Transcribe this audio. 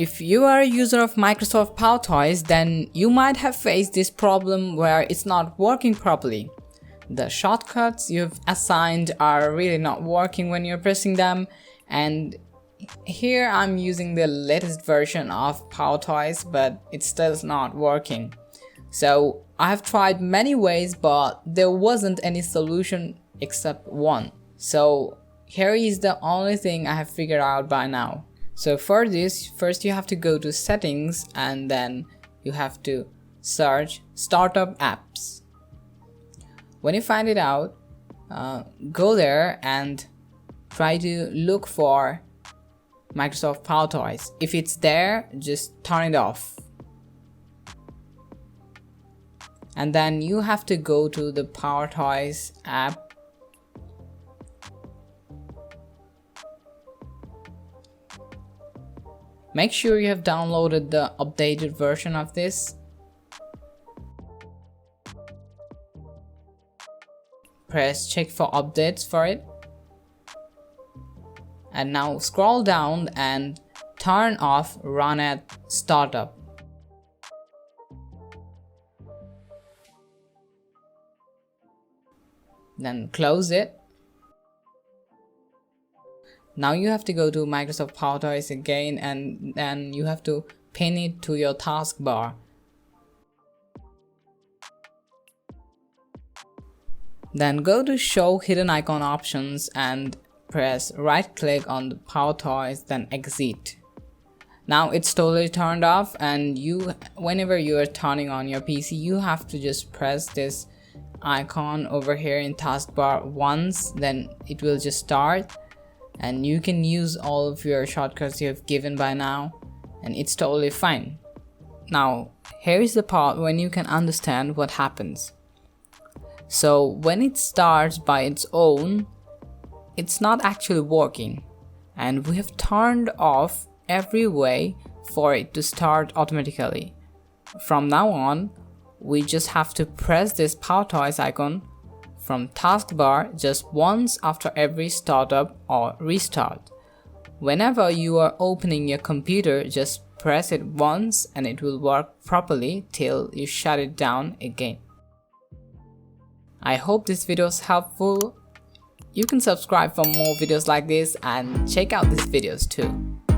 If you are a user of Microsoft PowerToys, then you might have faced this problem where it's not working properly. The shortcuts you've assigned are really not working when you're pressing them, and here I'm using the latest version of PowerToys, but it's still not working. So I have tried many ways, but there wasn't any solution except one. So here is the only thing I have figured out by now. So for this, first you have to go to settings and then you have to search startup apps. When you find it out, go there and try to look for Microsoft PowerToys. If it's there, just turn it off. And then you have to go to the PowerToys app. Make sure you have downloaded the updated version of this. Press check for updates for it. And now scroll down and turn off run at startup. Then close it. Now you have to go to Microsoft PowerToys again and then you have to pin it to your taskbar. Then go to show hidden icon options and press right click on the PowerToys, then exit. Now it's totally turned off, and whenever you are turning on your PC, you have to just press this icon over here in taskbar once, then it will just start. And you can use all of your shortcuts you have given by now, and it's totally fine. Now here is the part when you can understand what happens. So when it starts by its own, it's not actually working, and we have turned off every way for it to start automatically. From now on, we just have to press this PowerToys icon from taskbar just once after every startup or restart. Whenever you are opening your computer, just press it once and it will work properly till you shut it down again. I hope this video is helpful. You can subscribe for more videos like this and check out these videos too.